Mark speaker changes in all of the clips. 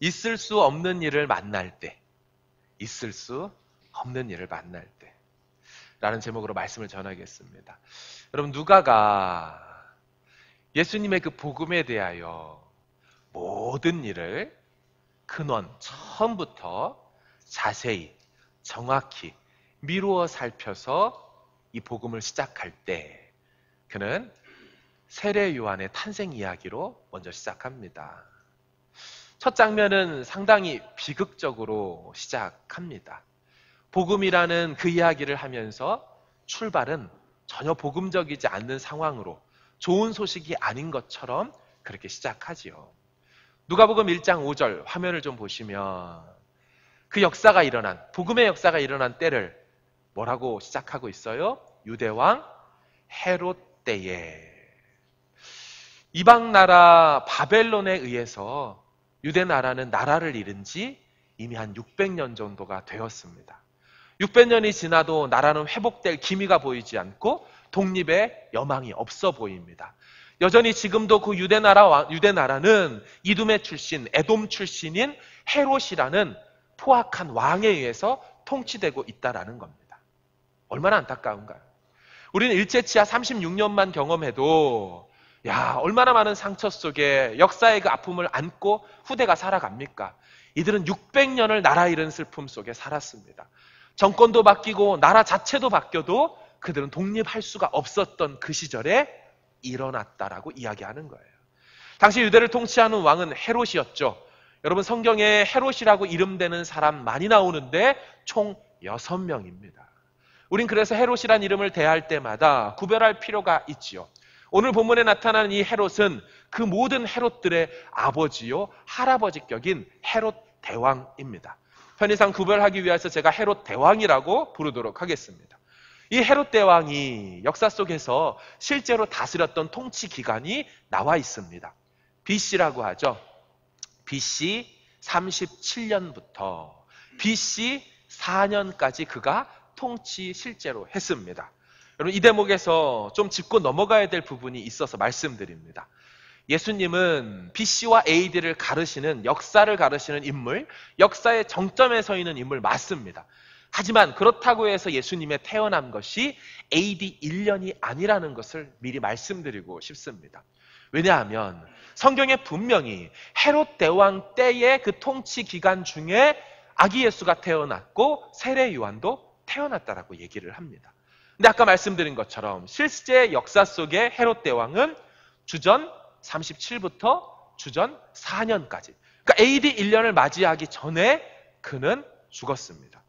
Speaker 1: 있을 수 없는 일을 만날 때, 있을 수 없는 일을 만날 때 라는 제목으로 말씀을 전하겠습니다. 여러분, 누가가 예수님의 그 복음에 대하여 모든 일을 근원, 처음부터 자세히, 정확히 미루어 살펴서 이 복음을 시작할 때 그는 세례 요한의 탄생 이야기로 먼저 시작합니다. 첫 장면은 상당히 비극적으로 시작합니다. 복음이라는 그 이야기를 하면서 출발은 전혀 복음적이지 않는 상황으로 좋은 소식이 아닌 것처럼 그렇게 시작하지요. 누가복음 1장 5절 화면을 좀 보시면 그 역사가 일어난, 복음의 역사가 일어난 때를 뭐라고 시작하고 있어요? 유대왕 헤롯 때에. 이방 나라 바벨론에 의해서 유대 나라는 나라를 잃은 지 이미 한 600년 정도가 되었습니다. 600년이 지나도 나라는 회복될 기미가 보이지 않고 독립의 여망이 없어 보입니다. 여전히 지금도 그 유대 나라는 이둠의 출신, 에돔 출신인 헤롯이라는 포악한 왕에 의해서 통치되고 있다라는 겁니다. 얼마나 안타까운가요? 우리는 일제치하 36년만 경험해도 얼마나 많은 상처 속에 역사의 그 아픔을 안고 후대가 살아갑니까? 이들은 600년을 나라 잃은 슬픔 속에 살았습니다. 정권도 바뀌고 나라 자체도 바뀌어도 그들은 독립할 수가 없었던 그 시절에 일어났다라고 이야기하는 거예요. 당시 유대를 통치하는 왕은 헤롯이었죠. 여러분, 성경에 헤롯이라고 이름되는 사람 많이 나오는데 총 6명입니다. 우린 그래서 헤롯이란 이름을 대할 때마다 구별할 필요가 있지요. 오늘 본문에 나타나는 이 헤롯은 그 모든 헤롯들의 아버지요 할아버지격인 헤롯 대왕입니다. 편의상 구별하기 위해서 제가 헤롯 대왕이라고 부르도록 하겠습니다. 이 헤롯 대왕이 역사 속에서 실제로 다스렸던 통치 기간이 나와 있습니다. BC라고 하죠. BC 37년부터 BC 4년까지 그가 통치 실제로 했습니다. 여러분, 이 대목에서 좀 짚고 넘어가야 될 부분이 있어서 말씀드립니다. 예수님은 BC와 AD를 가르시는, 역사를 가르시는 인물, 역사의 정점에 서 있는 인물 맞습니다. 하지만 그렇다고 해서 예수님의 태어난 것이 AD 1년이 아니라는 것을 미리 말씀드리고 싶습니다. 왜냐하면 성경에 분명히 헤롯 대왕 때의 그 통치 기간 중에 아기 예수가 태어났고 세례 요한도 태어났다라고 얘기를 합니다. 근데 아까 말씀드린 것처럼 실제 역사 속에 헤롯 대왕은 주전 37부터 주전 4년까지, 그러니까 AD 1년을 맞이하기 전에 그는 죽었습니다.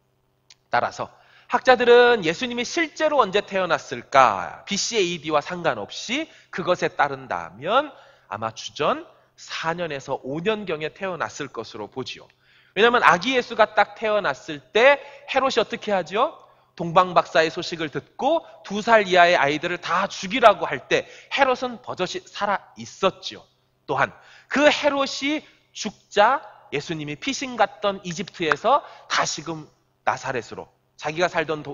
Speaker 1: 따라서 학자들은 예수님이 실제로 언제 태어났을까? BC AD와 상관없이 그것에 따른다면 아마 주전 4년에서 5년경에 태어났을 것으로 보지요. 왜냐하면 아기 예수가 딱 태어났을 때 헤롯이 어떻게 하죠? 동방박사의 소식을 듣고 2살 이하의 아이들을 다 죽이라고 할 때 헤롯은 버젓이 살아 있었지요. 또한 그 헤롯이 죽자 예수님이 피신 갔던 이집트에서 다시금 나사렛으로, 자기가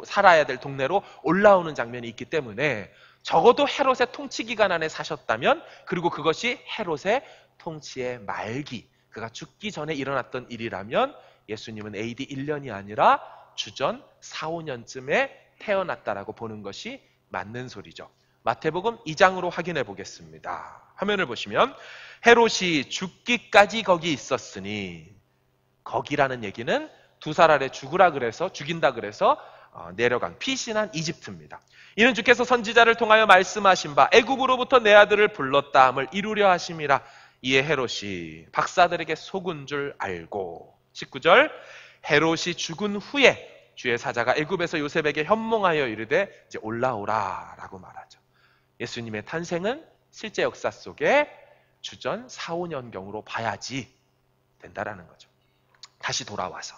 Speaker 1: 살아야 될 동네로 올라오는 장면이 있기 때문에 적어도 헤롯의 통치 기간 안에 사셨다면, 그리고 그것이 헤롯의 통치의 말기, 그가 죽기 전에 일어났던 일이라면 예수님은 AD 1년이 아니라 주전 4, 5년쯤에 태어났다라고 보는 것이 맞는 소리죠. 마태복음 2장으로 확인해 보겠습니다. 화면을 보시면 헤롯이 죽기까지 거기 있었으니, 거기라는 얘기는 2살 아래 죽으라 그래서, 죽인다 그래서 내려간, 피신한 이집트입니다. 이는 주께서 선지자를 통하여 말씀하신 바 애굽으로부터 내 아들을 불렀다 함을 이루려 하심이라. 이에 헤롯이 박사들에게 속은 줄 알고. 19절, 헤롯이 죽은 후에 주의 사자가 애굽에서 요셉에게 현몽하여 이르되 이제 올라오라 라고 말하죠. 예수님의 탄생은 실제 역사 속에 주전 4, 5년경으로 봐야지 된다라는 거죠. 다시 돌아와서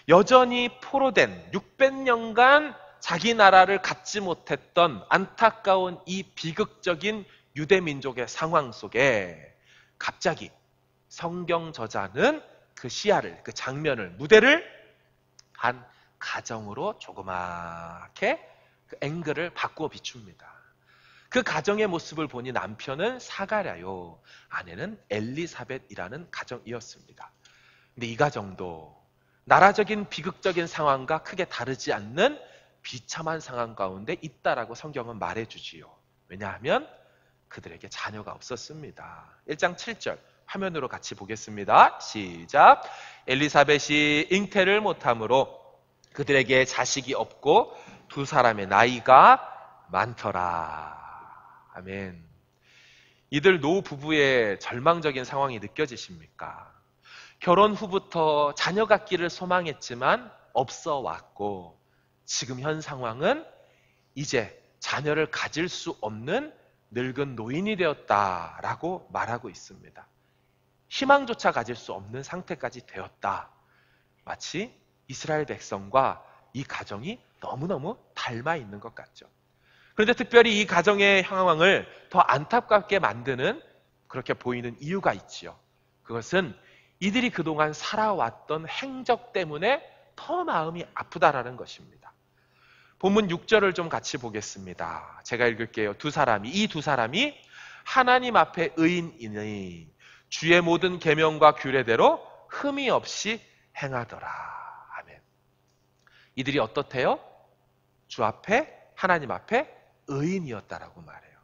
Speaker 1: 여전히 포로된 600년간 자기 나라를 갖지 못했던 안타까운 이 비극적인 유대 민족의 상황 속에 갑자기 성경 저자는 그 시야를, 그 장면을, 무대를 한 가정으로 조그맣게 그 앵글을 바꾸어 비춥니다. 그 가정의 모습을 보니 남편은 사가랴요, 아내는 엘리사벳이라는 가정이었습니다. 근데 이 가정도 나라적인 비극적인 상황과 크게 다르지 않는 비참한 상황 가운데 있다라고 성경은 말해주지요. 왜냐하면 그들에게 자녀가 없었습니다. 1장 7절 화면으로 같이 보겠습니다. 시작. 엘리사벳이 잉태를 못함으로 그들에게 자식이 없고 두 사람의 나이가 많더라. 아멘. 이들 노 부부의 절망적인 상황이 느껴지십니까? 결혼 후부터 자녀 갖기를 소망했지만 없어 왔고 지금 현 상황은 이제 자녀를 가질 수 없는 늙은 노인이 되었다라고 말하고 있습니다. 희망조차 가질 수 없는 상태까지 되었다. 마치 이스라엘 백성과 이 가정이 너무너무 닮아 있는 것 같죠. 그런데 특별히 이 가정의 상황을 더 안타깝게 만드는 그렇게 보이는 이유가 있지요. 그것은 이들이 그동안 살아왔던 행적 때문에 더 마음이 아프다라는 것입니다. 본문 6절을 좀 같이 보겠습니다. 제가 읽을게요. 이 두 사람이 하나님 앞에 의인이니 주의 모든 계명과 규례대로 흠이 없이 행하더라. 아멘. 이들이 어떻대요? 주 앞에, 하나님 앞에 의인이었다라고 말해요.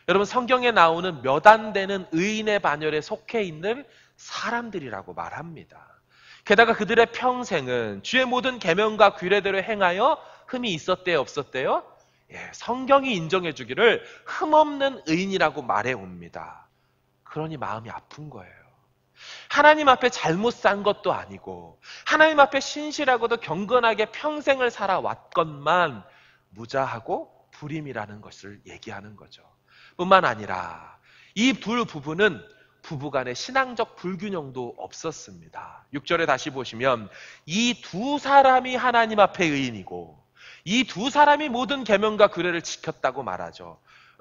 Speaker 1: 여러분, 성경에 나오는 몇 안 되는 의인의 반열에 속해 있는 사람들이라고 말합니다. 게다가 그들의 평생은 주의 모든 계명과 규례대로 행하여 흠이 있었대요, 없었대요? 성경이 인정해 주기를 흠없는 의인이라고 말해 옵니다. 그러니 마음이 아픈 거예요. 하나님 앞에 잘못 산 것도 아니고 하나님 앞에 신실하고도 경건하게 평생을 살아왔건만 무자하고 불임이라는 것을 얘기하는 거죠. 뿐만 아니라 이 둘 부부는 부부간의 신앙적 불균형도 없었습니다. 6절에 다시 보시면 이 두 사람이 하나님 앞에 의인이고 이 두 사람이 모든 계명과 규례를 지켰다고 말하죠.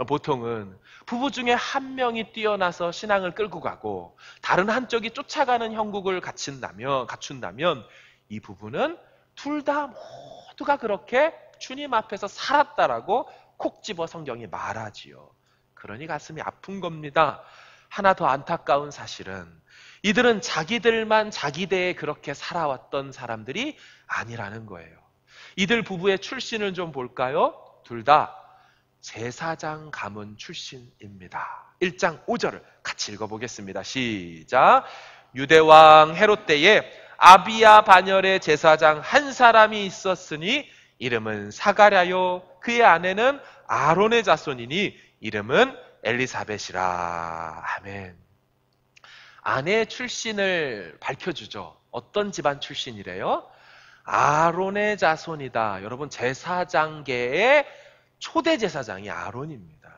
Speaker 1: 보통은 부부 중에 한 명이 뛰어나서 신앙을 끌고 가고 다른 한쪽이 쫓아가는 형국을 갖춘다면 이 부부는 둘 다 모두가 그렇게 주님 앞에서 살았다라고 콕 집어 성경이 말하지요. 그러니 가슴이 아픈 겁니다. 하나 더 안타까운 사실은 이들은 자기들만 자기대에 그렇게 살아왔던 사람들이 아니라는 거예요. 이들 부부의 출신을 좀 볼까요? 둘 다 제사장 가문 출신입니다. 1장 5절을 같이 읽어보겠습니다. 시작. 유대왕 헤롯 때에 아비야 반열의 제사장 한 사람이 있었으니 이름은 사가랴요. 그의 아내는 아론의 자손이니 이름은 엘리사벳이라. 아멘. 아내의 출신을 밝혀주죠. 어떤 집안 출신이래요? 아론의 자손이다. 여러분, 제사장계의 초대 제사장이 아론입니다.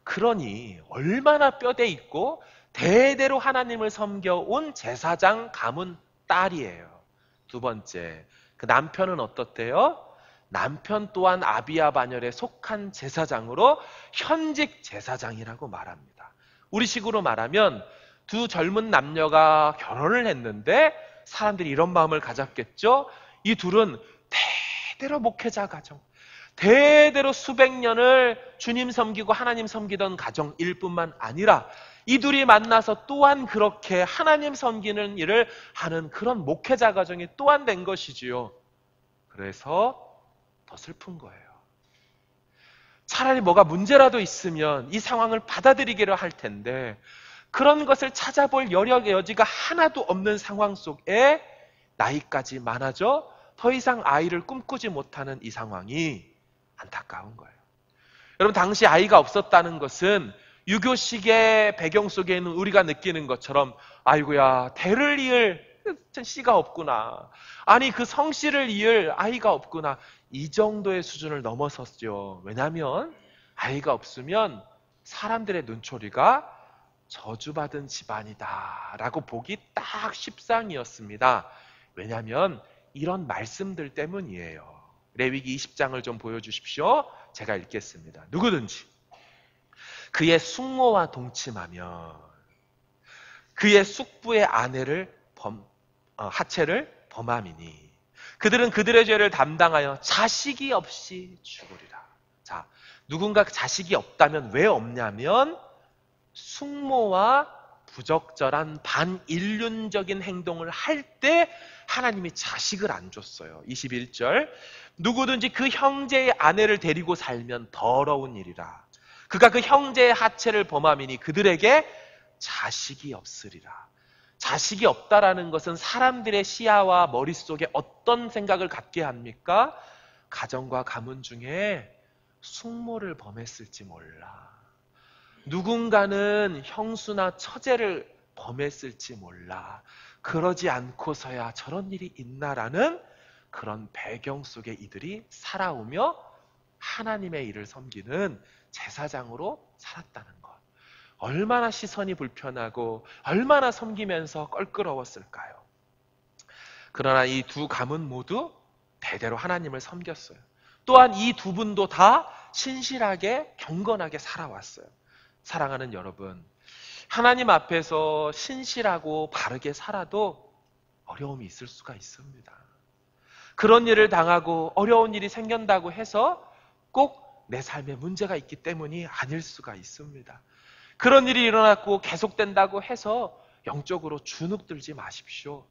Speaker 1: 그러니 얼마나 뼈대 있고 대대로 하나님을 섬겨온 제사장 가문 딸이에요. 두 번째, 그 남편은 어떻대요? 남편 또한 아비야 반열에 속한 제사장으로 현직 제사장이라고 말합니다. 우리식으로 말하면 두 젊은 남녀가 결혼을 했는데 사람들이 이런 마음을 가졌겠죠? 이 둘은 대대로 목회자 가정, 대대로 수백 년을 주님 섬기고 하나님 섬기던 가정일 뿐만 아니라 이 둘이 만나서 또한 그렇게 하나님 섬기는 일을 하는 그런 목회자 가정이 또한 된 것이지요. 그래서 더 슬픈 거예요. 차라리 뭐가 문제라도 있으면 이 상황을 받아들이기로 할 텐데 그런 것을 찾아볼 여지가 하나도 없는 상황 속에 나이까지 많아져 더 이상 아이를 꿈꾸지 못하는 이 상황이 안타까운 거예요. 여러분, 당시 아이가 없었다는 것은 유교식의 배경 속에 있는 우리가 느끼는 것처럼 아이고야, 대를 이을 씨가 없구나. 아니, 그 성씨를 이을 아이가 없구나. 이 정도의 수준을 넘어섰죠. 왜냐하면 아이가 없으면 사람들의 눈초리가 저주받은 집안이다 라고 보기 딱 십상이었습니다. 왜냐하면 이런 말씀들 때문이에요. 레위기 20장을 좀 보여주십시오. 제가 읽겠습니다. 누구든지 그의 숙모와 동침하면 그의 숙부의 아내를 하체를 범함이니 그들은 그들의 죄를 담당하여 자식이 없이 죽으리라. 자, 누군가 자식이 없다면 왜 없냐면 숙모와 부적절한 반인륜적인 행동을 할 때 하나님이 자식을 안 줬어요. 21절 누구든지 그 형제의 아내를 데리고 살면 더러운 일이라. 그가 그 형제의 하체를 범함이니 그들에게 자식이 없으리라. 자식이 없다라는 것은 사람들의 시야와 머릿속에 어떤 생각을 갖게 합니까? 가정과 가문 중에 숙모를 범했을지 몰라. 누군가는 형수나 처제를 범했을지 몰라. 그러지 않고서야 저런 일이 있나라는 그런 배경 속에 이들이 살아오며 하나님의 일을 섬기는 제사장으로 살았다는 것. 얼마나 시선이 불편하고 얼마나 섬기면서 껄끄러웠을까요? 그러나 이 두 가문 모두 대대로 하나님을 섬겼어요. 또한 이 두 분도 다 신실하게 경건하게 살아왔어요. 사랑하는 여러분, 하나님 앞에서 신실하고 바르게 살아도 어려움이 있을 수가 있습니다. 그런 일을 당하고 어려운 일이 생긴다고 해서 꼭 내 삶에 문제가 있기 때문이 아닐 수가 있습니다. 그런 일이 일어났고 계속된다고 해서 영적으로 주눅들지 마십시오.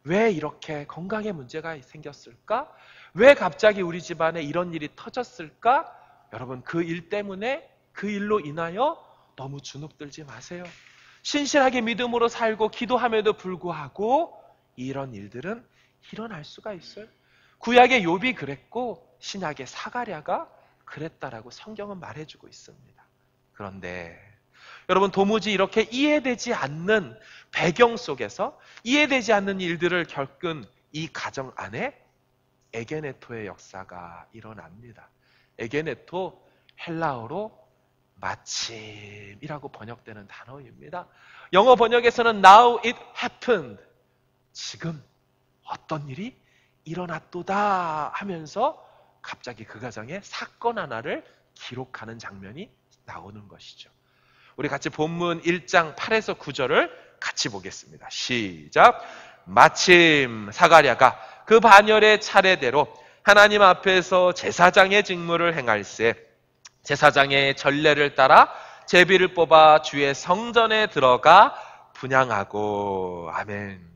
Speaker 1: 왜 이렇게 건강에 문제가 생겼을까? 왜 갑자기 우리 집안에 이런 일이 터졌을까? 여러분, 그 일 때문에, 그 일로 인하여 너무 주눅들지 마세요. 신실하게 믿음으로 살고 기도함에도 불구하고 이런 일들은 일어날 수가 있어요. 구약의 욥이 그랬고 신약의 사가랴가 그랬다라고 성경은 말해주고 있습니다. 그런데 여러분, 도무지 이렇게 이해되지 않는 배경 속에서 이해되지 않는 일들을 겪은 이 가정 안에 에게네토의 역사가 일어납니다. 에게네토, 헬라어로 마침이라고 번역되는 단어입니다. 영어 번역에서는 Now it happened. 지금 어떤 일이 일어났도다 하면서 갑자기 그 가정에 사건 하나를 기록하는 장면이 나오는 것이죠. 우리 같이 본문 1장 8에서 9절을 같이 보겠습니다. 시작. 마침 사가랴가 그 반열의 차례대로 하나님 앞에서 제사장의 직무를 행할세 제사장의 전례를 따라 제비를 뽑아 주의 성전에 들어가 분향하고. 아멘.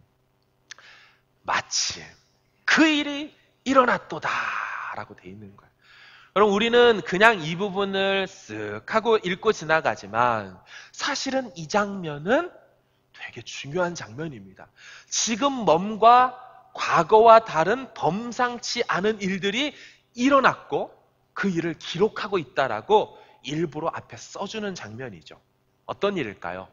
Speaker 1: 마침 그 일이 일어났도다 라고 돼 있는 거예요. 여러분, 우리는 그냥 이 부분을 쓱 하고 읽고 지나가지만 사실은 이 장면은 되게 중요한 장면입니다. 지금 몸과 과거와 다른 범상치 않은 일들이 일어났고 그 일을 기록하고 있다라고 일부러 앞에 써주는 장면이죠. 어떤 일일까요?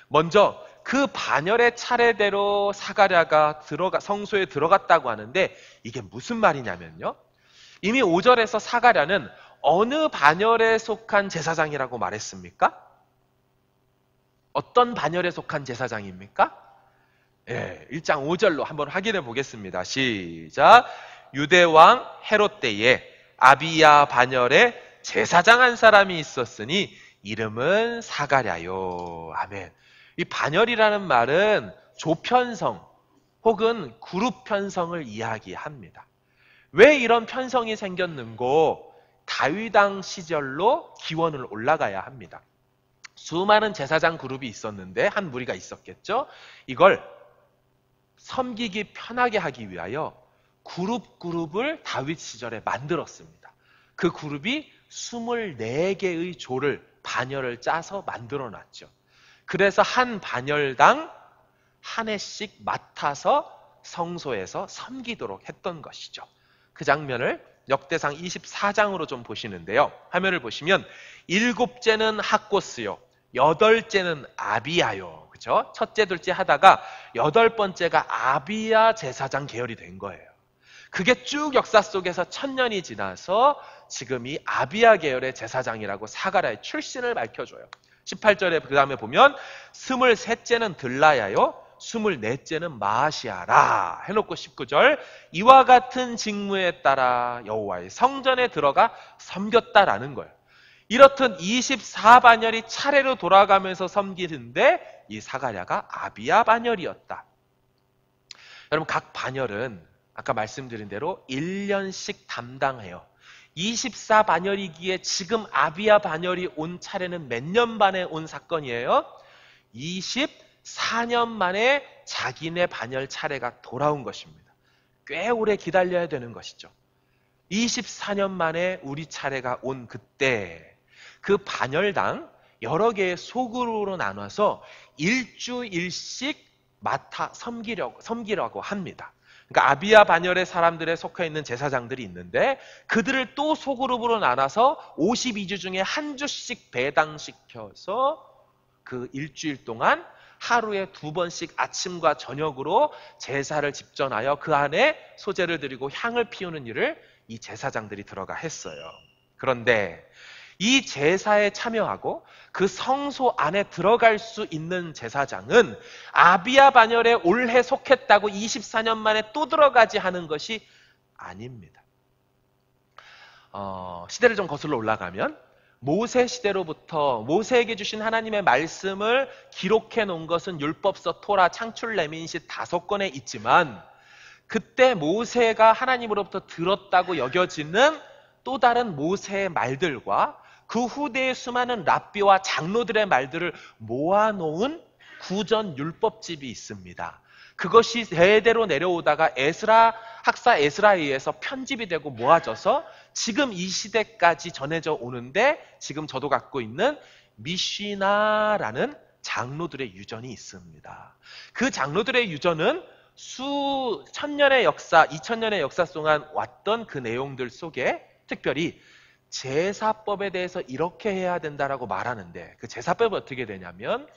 Speaker 1: 먼저 그 반열의 차례대로 사가랴가 성소에 들어갔다고 하는데 이게 무슨 말이냐면요, 이미 5절에서 사가랴는 어느 반열에 속한 제사장이라고 말했습니까? 어떤 반열에 속한 제사장입니까? 1장 5절로 한번 확인해 보겠습니다. 시작. 유대왕 헤롯 때에 아비야 반열에 제사장 한 사람이 있었으니 이름은 사가랴요. 아멘. 이 반열이라는 말은 조편성 혹은 그룹 편성을 이야기합니다. 왜 이런 편성이 생겼는고? 다윗왕 시절로 기원을 올라가야 합니다. 수많은 제사장 그룹이 있었는데 한 무리가 있었겠죠? 이걸 섬기기 편하게 하기 위하여 그룹을 다윗 시절에 만들었습니다. 그 그룹이 24개의 조를, 반열을 짜서 만들어 놨죠. 그래서 한 반열당 한 해씩 맡아서 성소에서 섬기도록 했던 것이죠. 그 장면을 역대상 24장으로 좀 보시는데요. 화면을 보시면 7째는 학고스요, 8째는 아비야요. 그렇죠? 첫째, 둘째 하다가 8번째가 아비야 제사장 계열이 된 거예요. 그게 쭉 역사 속에서 1000년이 지나서 지금 이 아비야 계열의 제사장이라고 사가랴의 출신을 밝혀줘요. 18절에 그 다음에 보면 23째는 들라야요, 24째는 마아시아라 해놓고 19절 이와 같은 직무에 따라 여호와의 성전에 들어가 섬겼다라는 거예요. 이렇듯 24반열이 차례로 돌아가면서 섬기는데 이 사가랴가 아비야 반열이었다. 여러분, 각 반열은 아까 말씀드린 대로 1년씩 담당해요. 24반열이기에 지금 아비야 반열이 온 차례는 몇 년 만에 온 사건이에요? 24년 만에 자기네 반열 차례가 돌아온 것입니다. 꽤 오래 기다려야 되는 것이죠. 24년 만에 우리 차례가 온 그때 그 반열당 여러 개의 소그룹으로 나눠서 일주일씩 맡아 섬기라고 합니다. 그러니까 아비야 반열의 사람들에 속해 있는 제사장들이 있는데 그들을 또 소그룹으로 나눠서 52주 중에 한 주씩 배당시켜서 그 일주일 동안 하루에 2번씩 아침과 저녁으로 제사를 집전하여 그 안에 소제를 드리고 향을 피우는 일을 이 제사장들이 들어가 했어요. 그런데 이 제사에 참여하고 그 성소 안에 들어갈 수 있는 제사장은 아비야 반열에 올해 속했다고 24년 만에 또 들어가지 하는 것이 아닙니다. 시대를 좀 거슬러 올라가면 모세 시대로부터 모세에게 주신 하나님의 말씀을 기록해 놓은 것은 율법서, 토라, 창출, 레민시 5권에 있지만 그때 모세가 하나님으로부터 들었다고 여겨지는 또 다른 모세의 말들과 그 후대의 수많은 랍비와 장로들의 말들을 모아놓은 구전 율법집이 있습니다. 그것이 대대로 내려오다가 학사 에스라에 의해서 편집이 되고 모아져서 지금 이 시대까지 전해져 오는데 지금 저도 갖고 있는 미시나라는 장로들의 유전이 있습니다. 그 장로들의 유전은 수천년의 역사, 2000년의 역사 동안 왔던 그 내용들 속에 특별히 제사법에 대해서 이렇게 해야 된다라고 말하는데 그 제사법이 어떻게 되냐면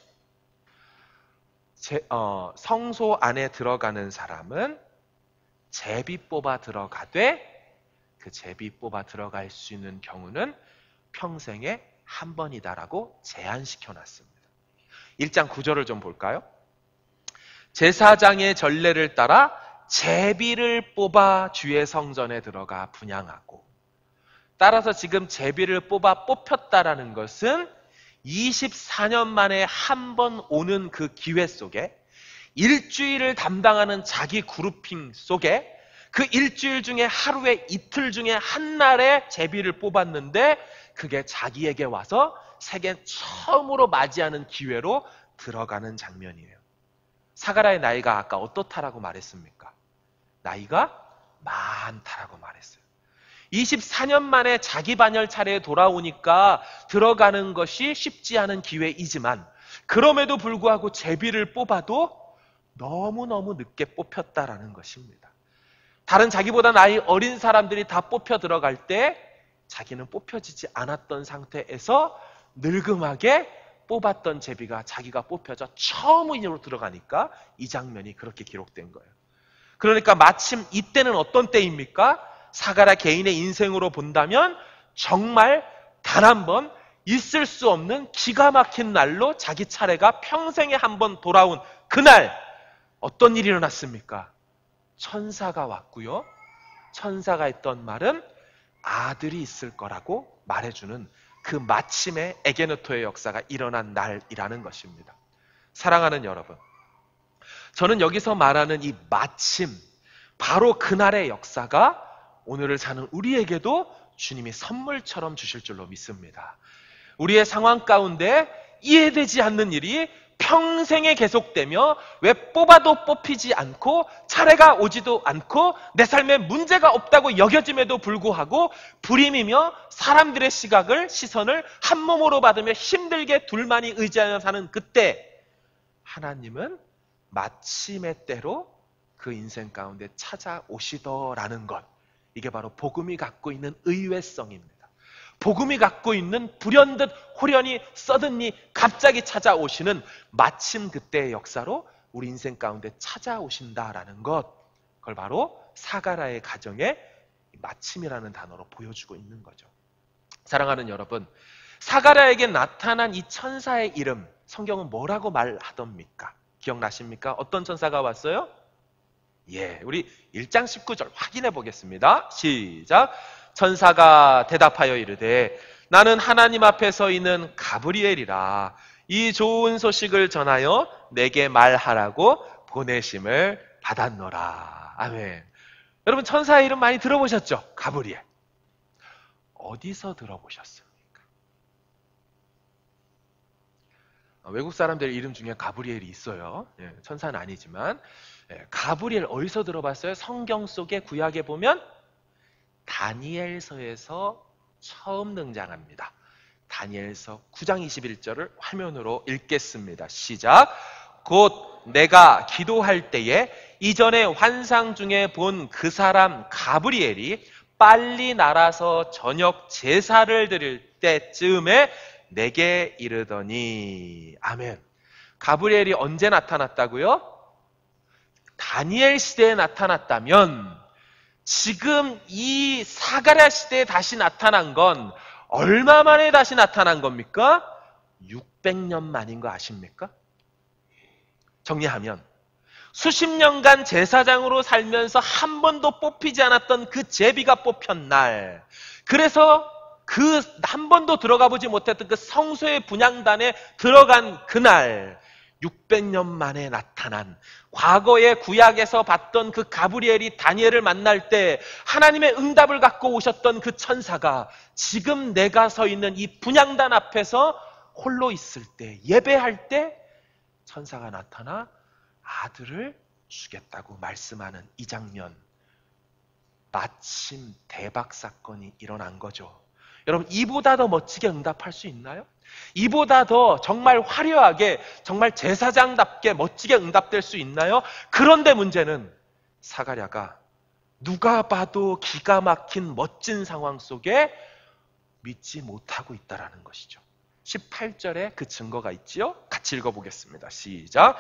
Speaker 1: 성소 안에 들어가는 사람은 제비 뽑아 들어가되 그 제비 뽑아 들어갈 수 있는 경우는 평생에 한 번이다라고 제한시켜 놨습니다. 1장 9절을 좀 볼까요? 제사장의 전례를 따라 제비를 뽑아 주의 성전에 들어가 분향하고, 따라서 지금 제비를 뽑혔다라는 것은 24년 만에 한 번 오는 그 기회 속에 일주일을 담당하는 자기 그룹핑 속에 그 일주일 중에 하루에 이틀 중에 한 날에 제비를 뽑았는데 그게 자기에게 와서 세계 처음으로 맞이하는 기회로 들어가는 장면이에요. 사가랴의 나이가 아까 어떻다라고 말했습니까? 나이가 많다라고 말했어요. 24년 만에 자기 반열 차례에 돌아오니까 들어가는 것이 쉽지 않은 기회이지만 그럼에도 불구하고 제비를 뽑아도 너무너무 늦게 뽑혔다라는 것입니다. 다른 자기보다 나이 어린 사람들이 다 뽑혀 들어갈 때 자기는 뽑혀지지 않았던 상태에서 늙음하게 뽑았던 제비가 자기가 뽑혀져 처음으로 들어가니까 이 장면이 그렇게 기록된 거예요. 그러니까 마침 이때는 어떤 때입니까? 사가랴 개인의 인생으로 본다면 정말 단 한 번 있을 수 없는 기가 막힌 날로 자기 차례가 평생에 한 번 돌아온 그날 어떤 일이 일어났습니까? 천사가 왔고요. 천사가 했던 말은 아들이 있을 거라고 말해주는 그 마침의 에게노토의 역사가 일어난 날이라는 것입니다. 사랑하는 여러분, 저는 여기서 말하는 이 마침, 바로 그날의 역사가 오늘을 사는 우리에게도 주님이 선물처럼 주실 줄로 믿습니다. 우리의 상황 가운데 이해되지 않는 일이 평생에 계속되며 왜 뽑아도 뽑히지 않고 차례가 오지도 않고 내 삶에 문제가 없다고 여겨짐에도 불구하고 불임이며 사람들의 시선을 한 몸으로 받으며 힘들게 둘만이 의지하며 사는 그때 하나님은 마침의 때로 그 인생 가운데 찾아오시더라는 것, 이게 바로 복음이 갖고 있는 의외성입니다. 복음이 갖고 있는 불현듯 호련히 서든니 갑자기 찾아오시는 마침 그때의 역사로 우리 인생 가운데 찾아오신다라는 것, 그걸 바로 사가랴의 가정의 마침이라는 단어로 보여주고 있는 거죠. 사랑하는 여러분, 사가랴에게 나타난 이 천사의 이름, 성경은 뭐라고 말하던입니까? 기억나십니까? 어떤 천사가 왔어요? 우리 1장 19절 확인해 보겠습니다. 시작. 천사가 대답하여 이르되 나는 하나님 앞에 서 있는 가브리엘이라. 이 좋은 소식을 전하여 내게 말하라고 보내심을 받았노라. 아멘. 여러분, 천사의 이름 많이 들어보셨죠? 가브리엘. 어디서 들어보셨습니까? 외국 사람들 이름 중에 가브리엘이 있어요. 천사는 아니지만. 가브리엘 어디서 들어봤어요? 성경 속에 구약에 보면 다니엘서에서 처음 등장합니다. 다니엘서 9장 21절을 화면으로 읽겠습니다. 시작. 곧 내가 기도할 때에 이전에 환상 중에 본 그 사람 가브리엘이 빨리 날아서 저녁 제사를 드릴 때쯤에 내게 이르더니. 아멘. 가브리엘이 언제 나타났다고요? 다니엘 시대에 나타났다면 지금 이 사가랴 시대에 다시 나타난 건 얼마 만에 다시 나타난 겁니까? 600년 만인 거 아십니까? 정리하면 수십 년간 제사장으로 살면서 한 번도 뽑히지 않았던 그 제비가 뽑힌 날, 그래서 그 한 번도 들어가 보지 못했던 그 성소의 분향단에 들어간 그날 600년 만에 나타난, 과거의 구약에서 봤던 그 가브리엘이 다니엘을 만날 때 하나님의 응답을 갖고 오셨던 그 천사가 지금 내가 서 있는 이 분향단 앞에서 홀로 있을 때, 예배할 때 천사가 나타나 아들을 주겠다고 말씀하는 이 장면, 마침 대박 사건이 일어난 거죠. 여러분, 이보다 더 멋지게 응답할 수 있나요? 이보다 더 정말 화려하게, 정말 제사장답게 멋지게 응답될 수 있나요? 그런데 문제는 사가랴가 누가 봐도 기가 막힌 멋진 상황 속에 믿지 못하고 있다는 것이죠. 18절에 그 증거가 있지요? 같이 읽어보겠습니다. 시작.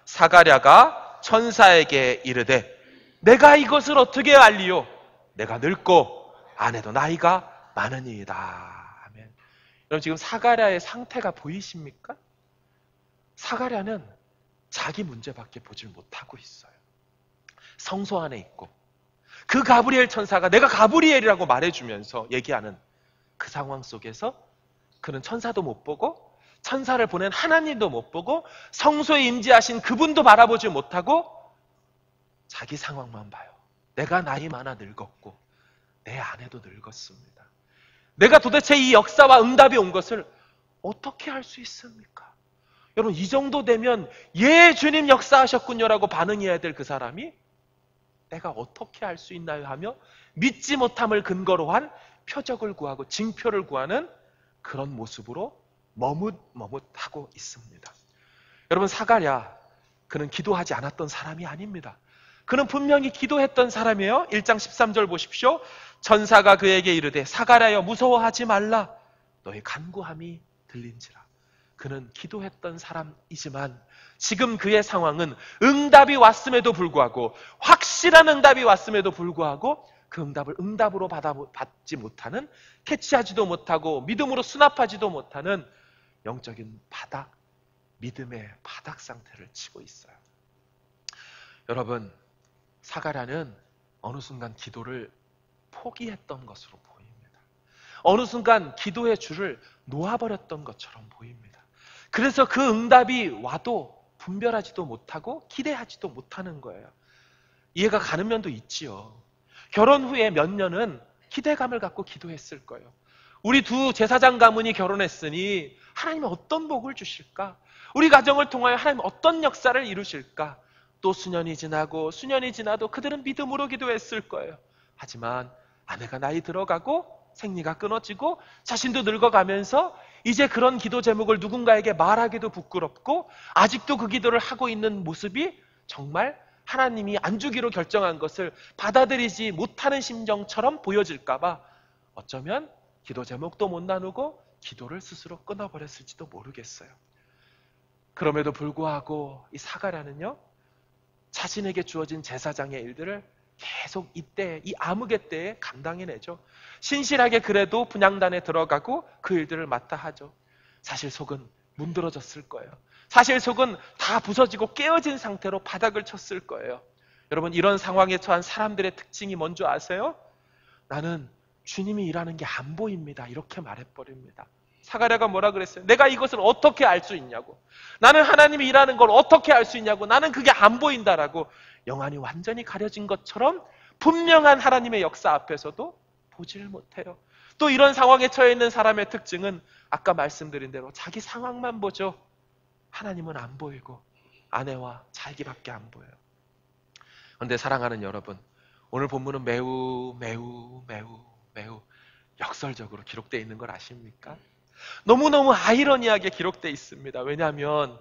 Speaker 1: 사가랴가 천사에게 이르되 내가 이것을 어떻게 알리요? 내가 늙고 아내도 나이가 많으니이다. 아멘. 여러분, 지금 사가랴의 상태가 보이십니까? 사가랴는 자기 문제밖에 보질 못하고 있어요. 성소 안에 있고 그 가브리엘 천사가 내가 가브리엘이라고 말해주면서 얘기하는 그 상황 속에서 그는 천사도 못 보고 천사를 보낸 하나님도 못 보고 성소에 임재하신 그분도 바라보지 못하고 자기 상황만 봐요. 내가 나이 많아 늙었고 내 아내도 늙었습니다. 내가 도대체 이 역사와 응답이 온 것을 어떻게 할 수 있습니까? 여러분, 이 정도 되면 예, 주님 역사하셨군요라고 반응해야 될 그 사람이 내가 어떻게 할 수 있나요? 하며 믿지 못함을 근거로 한 표적을 구하고 징표를 구하는 그런 모습으로 머뭇머뭇하고 있습니다. 여러분, 사가랴, 그는 기도하지 않았던 사람이 아닙니다. 그는 분명히 기도했던 사람이에요. 1장 13절 보십시오. 천사가 그에게 이르되 사가랴여 무서워하지 말라. 너의 간구함이 들린지라. 그는 기도했던 사람이지만 지금 그의 상황은 응답이 왔음에도 불구하고, 확실한 응답이 왔음에도 불구하고 그 응답을 응답으로 받지 못하는, 캐치하지도 못하고 믿음으로 수납하지도 못하는 영적인 바닥, 믿음의 바닥 상태를 치고 있어요. 여러분, 사가랴는 어느 순간 기도를 포기했던 것으로 보입니다. 어느 순간 기도의 줄을 놓아버렸던 것처럼 보입니다. 그래서 그 응답이 와도 분별하지도 못하고 기대하지도 못하는 거예요. 이해가 가는 면도 있지요. 결혼 후에 몇 년은 기대감을 갖고 기도했을 거예요. 우리 두 제사장 가문이 결혼했으니 하나님은 어떤 복을 주실까? 우리 가정을 통하여 하나님 어떤 역사를 이루실까? 또 수년이 지나고 수년이 지나도 그들은 믿음으로 기도했을 거예요. 하지만 아내가 나이 들어가고 생리가 끊어지고 자신도 늙어가면서 이제 그런 기도 제목을 누군가에게 말하기도 부끄럽고 아직도 그 기도를 하고 있는 모습이 정말 하나님이 안 주기로 결정한 것을 받아들이지 못하는 심정처럼 보여질까봐 어쩌면 기도 제목도 못 나누고 기도를 스스로 끊어버렸을지도 모르겠어요. 그럼에도 불구하고 이 사가랴는요, 자신에게 주어진 제사장의 일들을 계속 이때, 이 암흑의 때에 감당해내죠. 신실하게 그래도 분향단에 들어가고 그 일들을 맡아 하죠. 사실 속은 문드러졌을 거예요. 사실 속은 다 부서지고 깨어진 상태로 바닥을 쳤을 거예요. 여러분, 이런 상황에 처한 사람들의 특징이 뭔지 아세요? 나는 주님이 일하는 게 안 보입니다. 이렇게 말해버립니다. 사가랴가 뭐라 그랬어요? 내가 이것을 어떻게 알 수 있냐고. 나는 하나님이 일하는 걸 어떻게 알 수 있냐고. 나는 그게 안 보인다라고. 영안이 완전히 가려진 것처럼 분명한 하나님의 역사 앞에서도 보지를 못해요. 또 이런 상황에 처해 있는 사람의 특징은 아까 말씀드린 대로 자기 상황만 보죠. 하나님은 안 보이고 아내와 자기밖에 안 보여요. 그런데 사랑하는 여러분, 오늘 본문은 매우 역설적으로 기록되어 있는 걸 아십니까? 너무너무 아이러니하게 기록되어 있습니다. 왜냐하면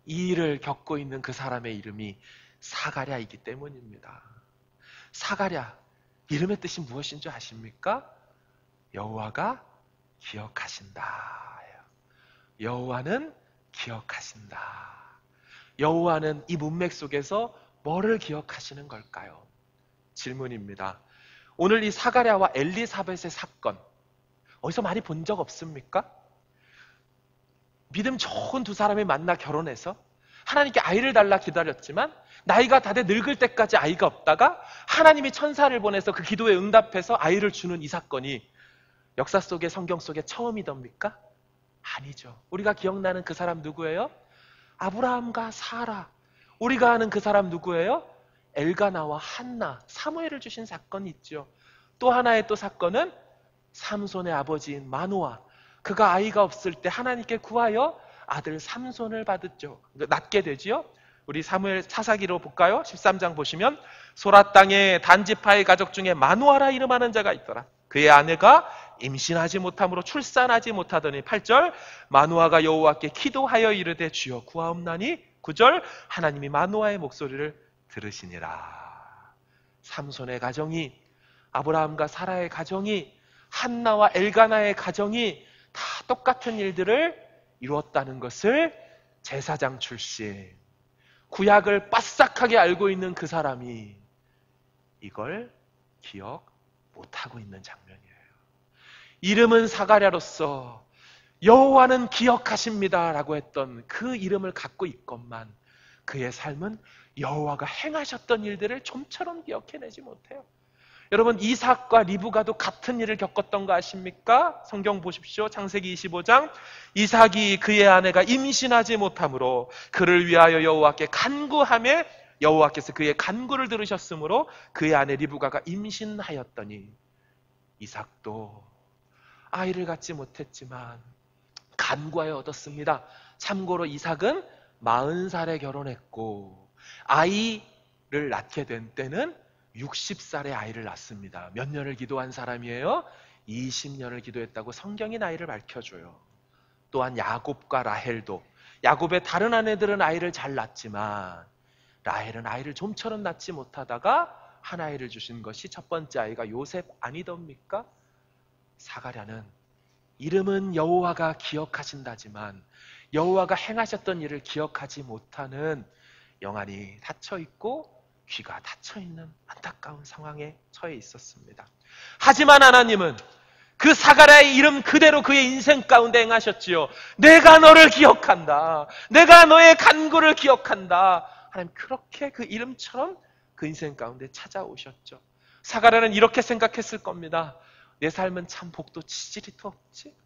Speaker 1: 이 일을 겪고 있는 그 사람의 이름이 사가랴이기 때문입니다. 사가랴, 이름의 뜻이 무엇인 줄 아십니까? 여호와가 기억하신다. 여호와는 기억하신다. 여호와는 이 문맥 속에서 뭐를 기억하시는 걸까요? 질문입니다. 오늘 이 사가랴와 엘리사벳의 사건, 어디서 많이 본 적 없습니까? 믿음 좋은 두 사람이 만나 결혼해서 하나님께 아이를 달라 기다렸지만 나이가 다 돼 늙을 때까지 아이가 없다가 하나님이 천사를 보내서 그 기도에 응답해서 아이를 주는 이 사건이 역사 속에, 성경 속에 처음이답니까? 아니죠. 우리가 기억나는 그 사람 누구예요? 아브라함과 사라. 우리가 아는 그 사람 누구예요? 엘가나와 한나, 사무엘을 주신 사건이 있죠. 또 하나의 또 사건은 삼손의 아버지인 마노아. 그가 아이가 없을 때 하나님께 구하여 아들 삼손을 낳게 되지요. 우리 사무엘 사사기로 볼까요? 13장 보시면 소라 땅에 단지파의 가족 중에 마노아라 이름하는 자가 있더라. 그의 아내가 임신하지 못함으로 출산하지 못하더니 8절 마노아가 여호와께 기도하여 이르되 주여 구하옵나니 9절 하나님이 마노아의 목소리를 들으시니라. 삼손의 가정이, 아브라함과 사라의 가정이, 한나와 엘가나의 가정이 다 똑같은 일들을 이루었다는 것을 제사장 출신, 구약을 빠싹하게 알고 있는 그 사람이 이걸 기억 못하고 있는 장면이에요. 이름은 사가랴로서 여호와는 기억하십니다 라고 했던 그 이름을 갖고 있건만 그의 삶은 여호와가 행하셨던 일들을 좀처럼 기억해내지 못해요. 여러분, 이삭과 리브가도 같은 일을 겪었던 거 아십니까? 성경 보십시오. 창세기 25장. 이삭이 그의 아내가 임신하지 못함으로 그를 위하여 여호와께 간구하며 여호와께서 그의 간구를 들으셨으므로 그의 아내 리브가가 임신하였더니 이삭도 아이를 갖지 못했지만 간구하여 얻었습니다. 참고로 이삭은 40살에 결혼했고 아이를 낳게 된 때는 60살에 아이를 낳습니다. 몇 년을 기도한 사람이에요? 20년을 기도했다고 성경이 나이를 밝혀줘요. 또한 야곱과 라헬도, 야곱의 다른 아내들은 아이를 잘 낳지만 라헬은 아이를 좀처럼 낳지 못하다가 한 아이를 주신 것이 첫 번째 아이가 요셉 아니덥니까? 사가랴는 이름은 여호와가 기억하신다지만 여호와가 행하셨던 일을 기억하지 못하는 영안이 닫혀있고 귀가 닫혀있는 안타까운 상황에 처해 있었습니다. 하지만 하나님은 그 사가랴의 이름 그대로 그의 인생 가운데 행하셨지요. 내가 너를 기억한다. 내가 너의 간구를 기억한다. 하나님 그렇게 그 이름처럼 그 인생 가운데 찾아오셨죠. 사가랴는 이렇게 생각했을 겁니다. 내 삶은 참 복도 치질이도 없지.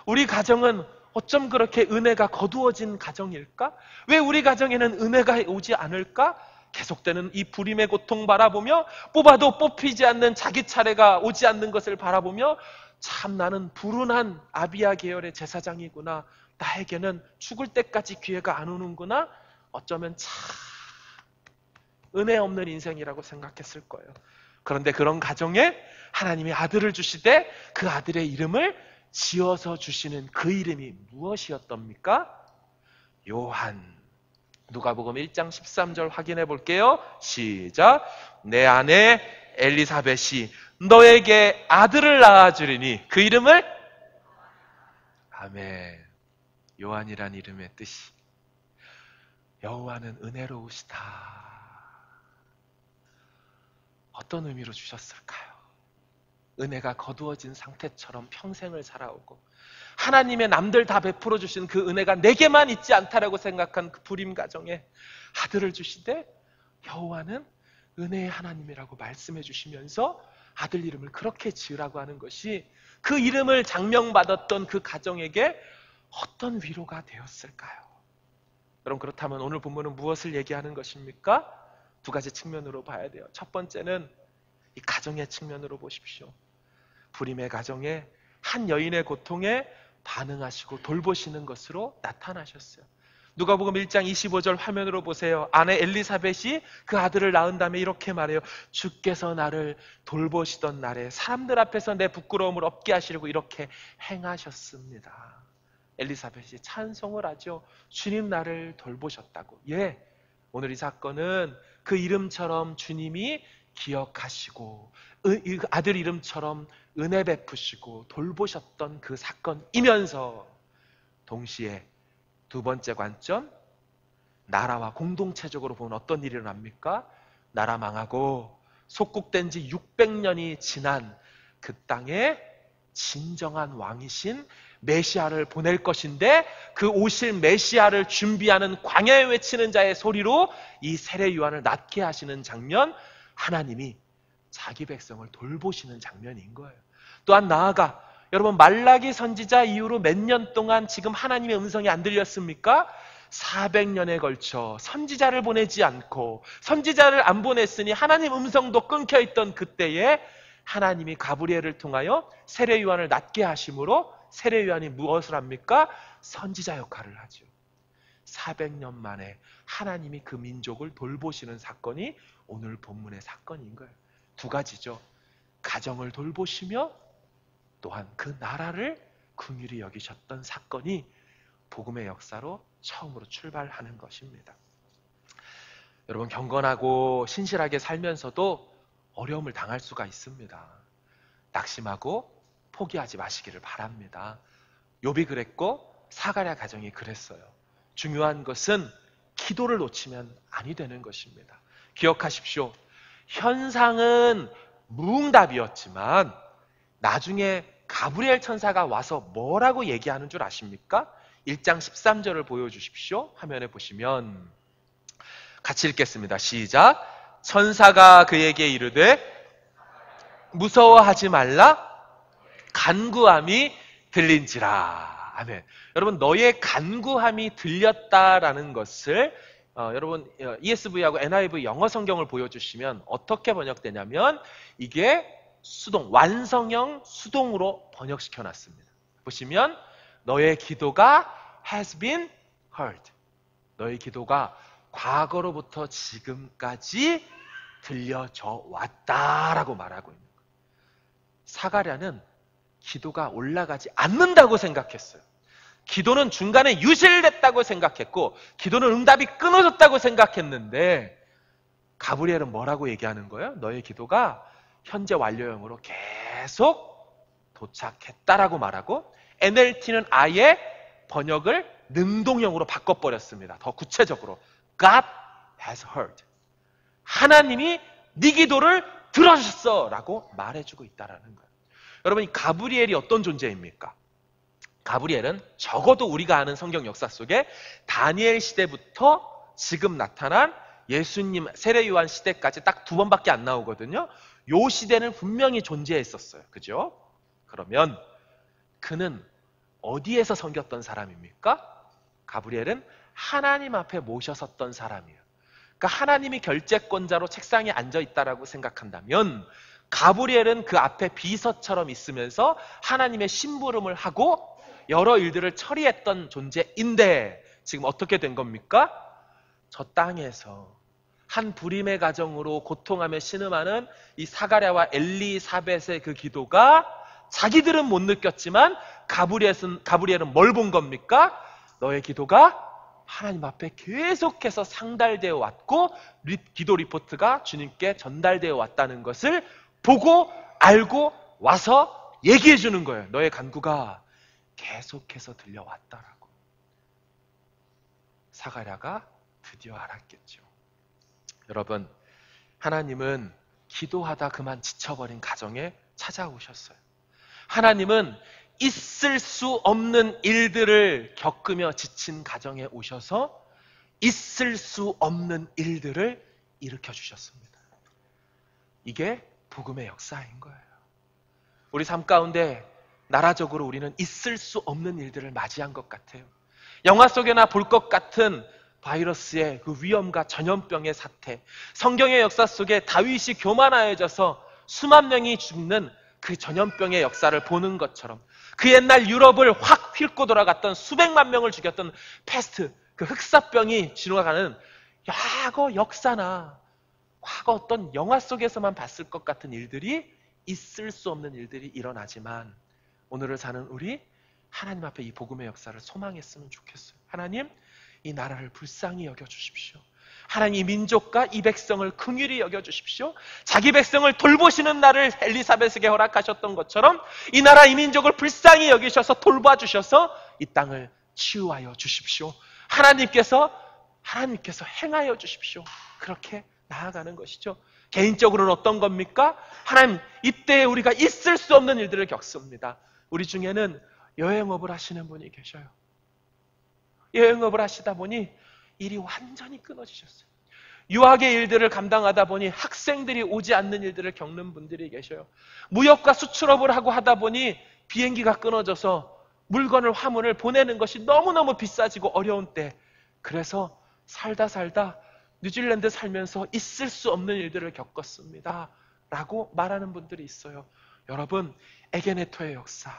Speaker 1: 우리 가정은 어쩜 그렇게 은혜가 거두어진 가정일까? 왜 우리 가정에는 은혜가 오지 않을까? 계속되는 이 불임의 고통 바라보며 뽑아도 뽑히지 않는 자기 차례가 오지 않는 것을 바라보며 참 나는 불운한 아비야 계열의 제사장이구나. 나에게는 죽을 때까지 기회가 안 오는구나. 어쩌면 참 은혜 없는 인생이라고 생각했을 거예요. 그런데 그런 가정에 하나님이 아들을 주시되 그 아들의 이름을 지어서 주시는 그 이름이 무엇이었답니까? 요한. 누가복음 1장 13절 확인해 볼게요. 시작. 내 아내 엘리사벳이 너에게 아들을 낳아주리니 그 이름을 아멘. 요한이란 이름의 뜻이 여호와는 은혜로우시다. 어떤 의미로 주셨을까요? 은혜가 거두어진 상태처럼 평생을 살아오고 하나님의 남들 다 베풀어 주신 그 은혜가 내게만 있지 않다라고 생각한 그 불임 가정에 아들을 주시되 여호와는 은혜의 하나님이라고 말씀해 주시면서 아들 이름을 그렇게 지으라고 하는 것이 그 이름을 장명받았던 그 가정에게 어떤 위로가 되었을까요? 여러분, 그렇다면 오늘 본문은 무엇을 얘기하는 것입니까? 두 가지 측면으로 봐야 돼요. 첫 번째는 이 가정의 측면으로 보십시오. 불임의 가정에 한 여인의 고통에 반응하시고 돌보시는 것으로 나타나셨어요. 누가복음 1장 25절 화면으로 보세요. 아내 엘리사벳이 그 아들을 낳은 다음에 이렇게 말해요. 주께서 나를 돌보시던 날에 사람들 앞에서 내 부끄러움을 없게 하시려고 이렇게 행하셨습니다. 엘리사벳이 찬송을 하죠. 주님 나를 돌보셨다고. 예, 오늘 이 사건은 그 이름처럼 주님이 기억하시고 아들 이름처럼 은혜 베푸시고 돌보셨던 그 사건이면서 동시에 두 번째 관점, 나라와 공동체적으로 보면 어떤 일이 일어납니까? 나라 망하고 속국된 지 600년이 지난 그 땅에 진정한 왕이신 메시아를 보낼 것인데 그 오실 메시아를 준비하는 광야에 외치는 자의 소리로 이 세례 요한을 낫게 하시는 장면, 하나님이 자기 백성을 돌보시는 장면인 거예요. 또한 나아가 여러분 말라기 선지자 이후로 몇 년 동안 지금 하나님의 음성이 안 들렸습니까? 400년에 걸쳐 선지자를 보내지 않고 선지자를 안 보냈으니 하나님 음성도 끊겨있던 그때에 하나님이 가브리엘을 통하여 세례 요한을 낫게 하심으로 세례 요한이 무엇을 합니까? 선지자 역할을 하죠. 400년 만에 하나님이 그 민족을 돌보시는 사건이 오늘 본문의 사건인 거예요. 두 가지죠. 가정을 돌보시며 또한 그 나라를 긍휼히 여기셨던 사건이 복음의 역사로 처음으로 출발하는 것입니다. 여러분 경건하고 신실하게 살면서도 어려움을 당할 수가 있습니다. 낙심하고 포기하지 마시기를 바랍니다. 욥이 그랬고 사가랴 가정이 그랬어요. 중요한 것은 기도를 놓치면 아니 되는 것입니다. 기억하십시오. 현상은 무응답이었지만 나중에 가브리엘 천사가 와서 뭐라고 얘기하는 줄 아십니까? 1장 13절을 보여주십시오. 화면에 보시면 같이 읽겠습니다. 시작. 천사가 그에게 이르되 무서워하지 말라 간구함이 들린지라. 아멘. 여러분 너의 간구함이 들렸다라는 것을 여러분 ESV하고 NIV 영어 성경을 보여주시면 어떻게 번역되냐면 이게 수동, 완성형 수동으로 번역시켜 놨습니다. 보시면 너의 기도가 has been heard. 너의 기도가 과거로부터 지금까지 들려져 왔다라고 말하고 있는 거예요. 사가랴는 기도가 올라가지 않는다고 생각했어요. 기도는 중간에 유실됐다고 생각했고 기도는 응답이 끊어졌다고 생각했는데 가브리엘은 뭐라고 얘기하는 거예요? 너의 기도가 현재 완료형으로 계속 도착했다라고 말하고 NLT는 아예 번역을 능동형으로 바꿔버렸습니다. 더 구체적으로 God has heard. 하나님이 네 기도를 들어주셨어 라고 말해주고 있다는 거예요. 여러분 이 가브리엘이 어떤 존재입니까? 가브리엘은 적어도 우리가 아는 성경 역사 속에 다니엘 시대부터 지금 나타난 예수님 세례 요한 시대까지 딱 두 번밖에 안 나오거든요. 요 시대는 분명히 존재했었어요. 그죠? 그러면 그는 어디에서 섬겼던 사람입니까? 가브리엘은 하나님 앞에 모셔섰던 사람이에요. 그러니까 하나님이 결재권자로 책상에 앉아있다라고 생각한다면 가브리엘은 그 앞에 비서처럼 있으면서 하나님의 심부름을 하고 여러 일들을 처리했던 존재인데 지금 어떻게 된 겁니까? 저 땅에서 한 불임의 가정으로 고통하며 신음하는 이 사가랴와 엘리사벳의 그 기도가 자기들은 못 느꼈지만 가브리엘은 뭘 본 겁니까? 너의 기도가 하나님 앞에 계속해서 상달되어 왔고 기도 리포트가 주님께 전달되어 왔다는 것을 보고 알고 와서 얘기해 주는 거예요. 너의 간구가 계속해서 들려왔다라고. 사가랴가 드디어 알았겠죠. 여러분, 하나님은 기도하다 그만 지쳐버린 가정에 찾아오셨어요. 하나님은 있을 수 없는 일들을 겪으며 지친 가정에 오셔서 있을 수 없는 일들을 일으켜 주셨습니다. 이게 복음의 역사인 거예요. 우리 삶 가운데 나라적으로 우리는 있을 수 없는 일들을 맞이한 것 같아요. 영화 속에나 볼 것 같은 바이러스의 그 위험과 전염병의 사태, 성경의 역사 속에 다윗이 교만하여져서 수만 명이 죽는 그 전염병의 역사를 보는 것처럼 그 옛날 유럽을 확 휩고 돌아갔던 수백만 명을 죽였던 패스트, 그 흑사병이 지나가는 과거 역사나 과거 어떤 영화 속에서만 봤을 것 같은 일들이 있을 수 없는 일들이 일어나지만 오늘을 사는 우리 하나님 앞에 이 복음의 역사를 소망했으면 좋겠어요. 하나님, 이 나라를 불쌍히 여겨주십시오. 하나님, 이 민족과 이 백성을 긍휼히 여겨주십시오. 자기 백성을 돌보시는 날을 엘리사벳에게 허락하셨던 것처럼 이 나라 이 민족을 불쌍히 여기셔서 돌봐주셔서 이 땅을 치유하여 주십시오. 하나님께서 행하여 주십시오. 그렇게 나아가는 것이죠. 개인적으로는 어떤 겁니까? 하나님, 이때에 우리가 있을 수 없는 일들을 겪습니다. 우리 중에는 여행업을 하시는 분이 계셔요. 여행업을 하시다 보니 일이 완전히 끊어지셨어요. 유학의 일들을 감당하다 보니 학생들이 오지 않는 일들을 겪는 분들이 계셔요. 무역과 수출업을 하고 하다 보니 비행기가 끊어져서 물건을, 화물을 보내는 것이 너무너무 비싸지고 어려운 때, 그래서 살다 뉴질랜드 살면서 있을 수 없는 일들을 겪었습니다 라고 말하는 분들이 있어요. 여러분, 에게네토의 역사,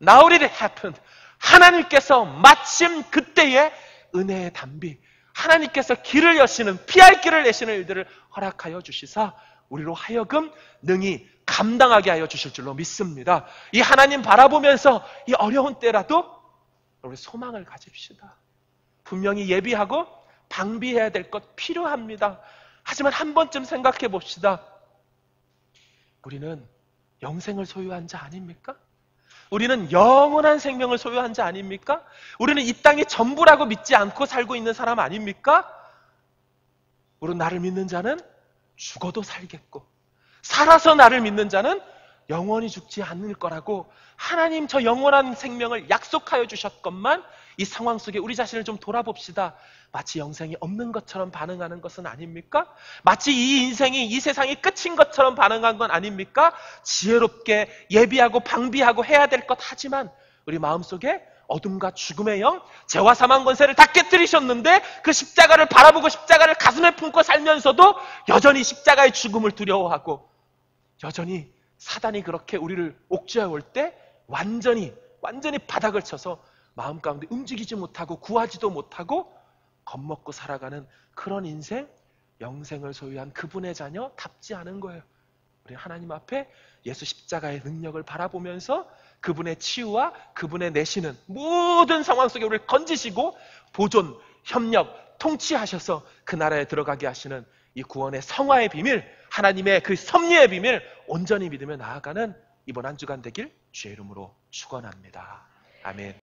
Speaker 1: Now it happened. 하나님께서 마침 그때에 은혜의 단비, 하나님께서 길을 여시는, 피할 길을 내시는 일들을 허락하여 주시사 우리로 하여금 능히 감당하게 하여 주실 줄로 믿습니다. 이 하나님 바라보면서 이 어려운 때라도 우리 소망을 가집시다. 분명히 예비하고 방비해야 될 것 필요합니다. 하지만 한 번쯤 생각해 봅시다. 우리는 영생을 소유한 자 아닙니까? 우리는 영원한 생명을 소유한 자 아닙니까? 우리는 이 땅이 전부라고 믿지 않고 살고 있는 사람 아닙니까? 우리 나를 믿는 자는 죽어도 살겠고 살아서 나를 믿는 자는 영원히 죽지 않을 거라고 하나님 저 영원한 생명을 약속하여 주셨건만 이 상황 속에 우리 자신을 좀 돌아봅시다. 마치 영생이 없는 것처럼 반응하는 것은 아닙니까? 마치 이 인생이, 이 세상이 끝인 것처럼 반응한 건 아닙니까? 지혜롭게 예비하고 방비하고 해야 될 것 하지만 우리 마음속에 어둠과 죽음의 영, 죄와 사망 권세를 다 깨뜨리셨는데 그 십자가를 바라보고 십자가를 가슴에 품고 살면서도 여전히 십자가의 죽음을 두려워하고 여전히 사단이 그렇게 우리를 옥죄어 올 때 완전히 바닥을 쳐서 마음 가운데 움직이지 못하고 구하지도 못하고 겁먹고 살아가는 그런 인생, 영생을 소유한 그분의 자녀답지 않은 거예요. 우리 하나님 앞에 예수 십자가의 능력을 바라보면서 그분의 치유와 그분의 내시는 모든 상황 속에 우리를 건지시고 보존, 협력, 통치하셔서 그 나라에 들어가게 하시는 이 구원의 성화의 비밀, 하나님의 그 섭리의 비밀 온전히 믿으며 나아가는 이번 한 주간 되길 주의 이름으로 축원합니다. 아멘.